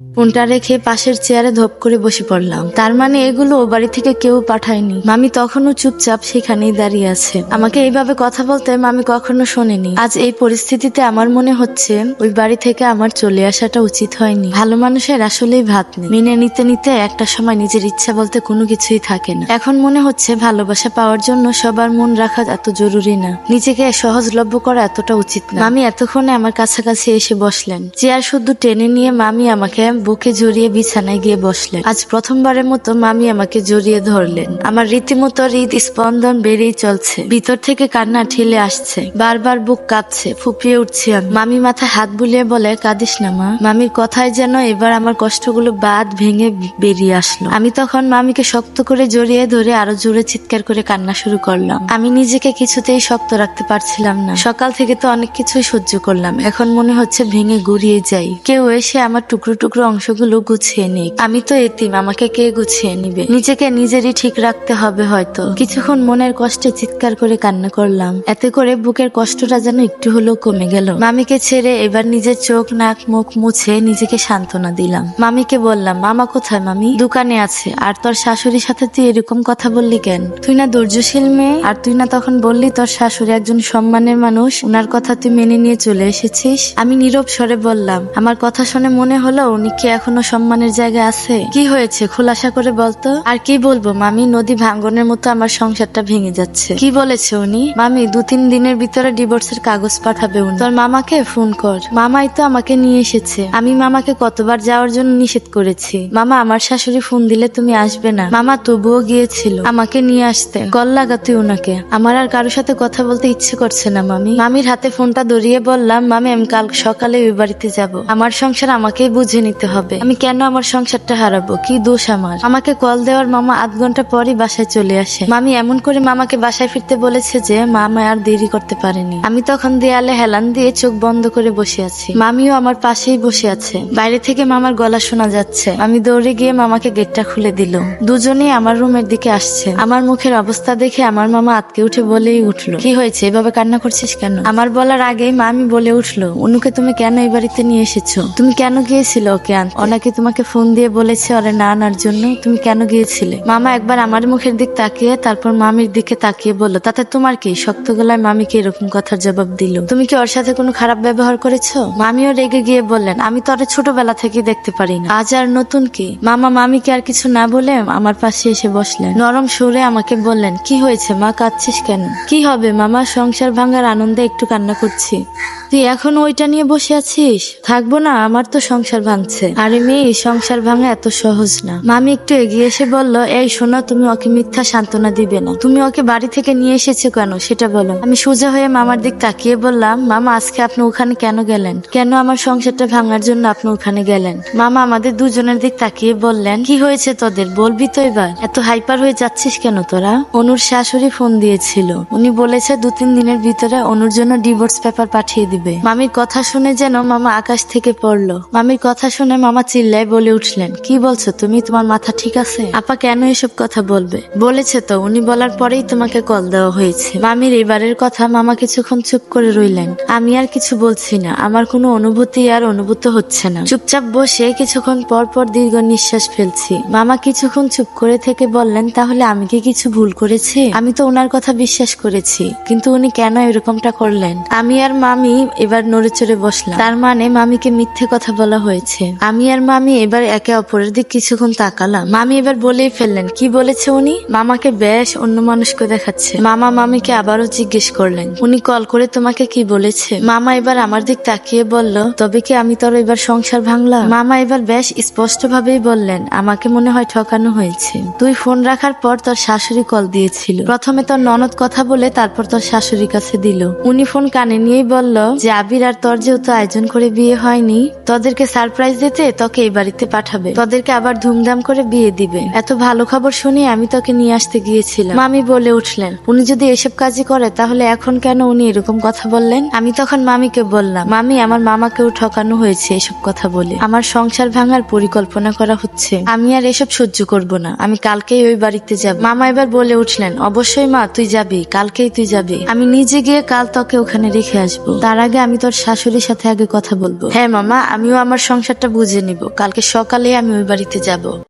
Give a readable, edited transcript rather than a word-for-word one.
ফোনটা রেখে পাশের চেয়ারে ধপ করে বসে পড়লাম। তার মানে এগুলো ও বাড়ি থেকে কেউ পাঠায়নি। মামি তখনও চুপচাপ সেখানেই দাঁড়িয়ে আছে। আমাকে এইভাবে কথা বলতে মামি কখনো শোনেনি। আজ এই পরিস্থিতিতে আমার মনে হচ্ছে ওই বাড়ি থেকে আমার চলে আসাটা উচিত হয়নি। ভালো মানুষের আসলেই ভাত নেই। মেনে নিতে নিতে একটা সময় নিজের ইচ্ছা বলতে কোনো কিছুই থাকে না। এখন মনে হচ্ছে ভালোবাসা পাওয়ার জন্য সবার মন রাখা এত জরুরি না। নিজেকে সহজলভ্য করা এতটা উচিত না। মামি এতক্ষণে আমার কাছাকাছি এসে বসলেন। চেয়ার শুদ্ধ টেনে নিয়ে মামি আমাকে বুকে জড়িয়ে বিছানায় গিয়ে বসলেন। আজ প্রথমবারের মতো মামি আমাকে জড়িয়ে ধরলেন। আমার রীতিমতো হৃদস্পন্দন বেড়েই চলছে। ভিতর থেকে কান্না ঠেলে আসছে। বারবার বুক কাঁপছে, ফুপিয়ে উঠছি আমি। মামি মাথায় হাত বুলিয়ে বলে, কাঁদিস না মা। মামির কথায় যেন এবার আমার কষ্টগুলো বাদ ভেঙে বেরিয়ে আসলো। আমি তখন মামিকে শক্ত করে জড়িয়ে ধরে আরো জোরে চিৎকার করে কান্না শুরু করলাম। আমি নিজেকে কিছুতেই শক্ত রাখতে পারছিলাম না। সকাল থেকে তো অনেক কিছুই সহ্য করলাম, এখন মনে হচ্ছে ভেঙে গুড়িয়ে যাই। কেউ এসে আমার টুকরো টুকরো অংশগুলো গুছিয়ে নিক। আমি তো এতিম, আমাকে কে গুছিয়ে নিবে? নিজেকে নিজেরই ঠিক রাখতে হবে হয়তো। কিছুক্ষণ মনের কষ্টে চিৎকার করে কান্না করলাম। এতে করে বুকের কষ্টটা যেন একটু হলেও কমে গেল। মামিকে ছেড়ে এবার নিজের চোখ নাক মুখ মুছে নিজেকে সান্ত্বনা দিলাম। মামিকে বললাম, মামা কোথায়? মামি দোকানে আছে। আর তোর শাশুড়ির সাথে তুই এরকম কথা বললি কেন? তুই না ধৈর্যশীল মেয়ে? আর তুই না তখন বললি তোর শাশুড়ি একজন সম্মানের মানুষ, উনার কথা তুই মেনে নিয়ে চলে এসেছিস? আমি নীরব স্বরে বললাম। আমার কথা শুনে মনে হলো উনি কি এখনো সম্মানের জায়গায় আছে? কি হয়েছে খোলাসা করে বলতো। আর কি বলবো মামি, নদী ভাঙ্গনের মতো আমার সংসারটা ভেঙে যাচ্ছে। কি বলেছে উনি? মামি 2-3 দিনের ভিতরে ডিভোর্সের কাগজ পাঠাবে উনি। তোর মামাকে ফোন কর। মামাই তো আমাকে নিয়ে এসেছে। আমি মামাকে কতবার যাওয়ার জন্য নিষেধ করেছি। মামা আমার শাশুড়ি ফোন দিলে তুমি আসবে না। মামা তবুও গিয়েছিল আমাকে নিয়ে আসতে। কল লাগা তুই ওনাকে। আমার আর কারোর সাথে কথা বলতে ইচ্ছে করছে না মামি। মামির হাতে ফোনটা ধরিয়ে বললাম, মামি আমি কাল সকালে ওই বাড়িতে যাব। আমার সংসার আমাকেই বুঝে নিতে হবে। আমি কেন আমার সংসারটা হারাবো? কি দোষ আমার? আমাকে কল দেওয়ার মামা আধ ঘন্টা পরই বাসায় চলে আসে। মামি এমন করে মামাকে বাসায় ফিরতে বলেছে যে মামা আর দেরি করতে পারেনি। আমি তখন দেয়ালে হেলান দিয়ে চোখ বন্ধ করে বসে আছি। মামিও আমার পাশেই বসে আছে। বাইরে থেকে মামার গলা শোনা যাচ্ছে। আমি দৌড়ে গিয়ে মামাকে গেটটা খুলে দিল। দুজনেই আমার রুমের দিকে আসছে। আমার মুখের অবস্থা দেখে আমার মামা আতকে উঠে বলেই উঠলো, কি হয়েছে? এভাবে কান্না করছিস কেন? আমার বলার আগেই মামি বলে উঠলো, অনুকে তুমি কেন এই বাড়িতে নিয়ে এসেছো? তুমি কেন গিয়েছিল ওকে আনতে? ওনাকে তোমাকে ফোন দিয়ে বলেছে ওরে না আনার জন্য? তুমি কেন গিয়েছিলে? মামা একবার আমার মুখের দিক তাকিয়ে তারপর মামির দিকে তাকিয়ে বলল, তাতে তোমার কি? শক্ত গলায় মামিকে এরকম কথার জবাব দিল। তুমি কি ওর সাথে কোনো খারাপ ব্যবহার করেছো? মামিও রেগে গিয়ে বললেন, আমি তো ওরে ছোটবেলা থেকে দেখতে পারি না, আজ আর নতুন কি? মামা মামিকে আর কিছু না বলে আমার পাশে এসে বসলেন। নরম সুরে আমাকে বললেন, কি হয়েছে মা, কাঁদছিস কেন? কি হবে মামা, সংসার ভাঙার আনন্দে একটু কান্না করছি। তুই এখন ওইটা নিয়ে বসে আছিস? থাকবো না, আমার তো সংসার ভাঙছে। আরে মেয়ে, সংসার ভাঙা এত সহজ না। মামি একটু এগিয়ে এসে বলল, এই শোনো, তুমি ওকে মিথ্যা সান্ত্বনা দিবে না। তুমি ওকে বাড়ি থেকে নিয়ে এসেছো কেন সেটা বলো। আমি সোজা হয়ে মামার দিক তাকিয়ে বললাম, মামা আজকে আপনি ওখানে কেন গেলেন? কেন আমার সংসারটা ভাঙার জন্য আপনি ওখানে গেলেন? মামা আমাদের দুজনের দিক তাকিয়ে বললেন, কি হয়েছে তোদের, বলবি তো এবার? এত হাইপার হয়ে যাচ্ছিস কেন তোরা? অনুর শাশুড়ি ফোন দিয়েছিল। উনি বলেছে 2-3 দিনের ভিতরে অনুর জন্য ডিভোর্স পেপার পাঠিয়ে দিবে। মামির কথা শুনে যেন মামা আকাশ থেকে পড়লো। মামির কথা শুনে মামা চিল্লায় বলে উঠলেন, কি বলছো তুমি? তোমার মাথা ঠিক আছে? আপা কেন এসব কথা বলবে? বলেছে তো, উনি বলার পরেই তোমাকে কল দেওয়া হয়েছে। মামির এবারের কথা মামা কিছুক্ষণ চুপ করে রইলেন। আমি আর কিছু বলছি না, আমার কোনো অনুভূতি আর অনুভূত হচ্ছে না। চুপচাপ বসে কিছুক্ষণ পর পর দীর্ঘ নিঃশ্বাস ফেলছি। মামা কিছুক্ষণ চুপ করে থেকে বললেন, তাহলে আমি কি কিছু ভুল করেছি? আমি তো ওনার কথা বিশ্বাস করেছি, কিন্তু উনি কেন এরকমটা করলেন? আমি আর মামি এবার নড়ে চড়ে বসলাম। তার মানে মামিকে মিথ্যে কথা বলা হয়েছে। আমি আর মামি এবার একে অপরের দিক কিছুক্ষণ তাকালাম। মামি এবার বলেই ফেললেন, কি বলেছে উনি? মামাকে বেশ অন্য মানুষকে দেখাচ্ছে। মামা মামিকে আবারও জিজ্ঞেস করলেন, উনি কল করে তোমাকে কি বলেছে? মামা এবার আমার দিক তাকিয়ে বলল, তবে কি আমি তোর এবার সংসার ভাঙলাম? মামা এবার বেশ স্পষ্ট ভাবেই বললেন, আমাকে মনে হয় ঠকানো হয়েছে। তুই ফোন রাখার পর তোর শাশুড়ি কল দিয়েছিল। প্রথমে তোর ননদ কথা বলে তারপর তোর শাশুড়ির কাছে দিল। উনি ফোন কানে নিয়েই বলল যে আবির আর তোর যেহেতু আয়োজন করে বিয়ে হয়নি, তোদেরকে সারপ্রাইজ দিতে তোকে এই বাড়িতে পাঠাবে, তোদেরকে আবার ধুমধাম করে বিয়ে দিবে। এত ভালো খবর শুনে আমি তোকে নিয়ে আসতে গিয়েছিলাম। মামি বলে উঠলেন, উনি যদি এসব কাজই করে তাহলে এখন কেন উনি এরকম কথা বললেন? আমি তখন মামিকে বললাম, মামি আমার মামাকেও ঠকানো হয়েছে এসব কথা বলে। আমার সংসার ভাঙার পরিকল্পনা করা হচ্ছে। আমি আর এসব সহ্য করব না। আমি কালকেই ওই বাড়িতে যাব। মামা এবার বলে উঠলেন, অবশ্যই মা, তুই যাবি, কালকেই তুই যাবি। আমি নিজে গিয়ে কাল তোকে ওখানে রেখে আসবো। তার আগে আমি তোর শাশুড়ির সাথে আগে কথা বলবো। হ্যাঁ মামা, আমিও আমার সংসারটা বুঝে নিব। কালকে সকালে আমি ওই বাড়িতে যাব।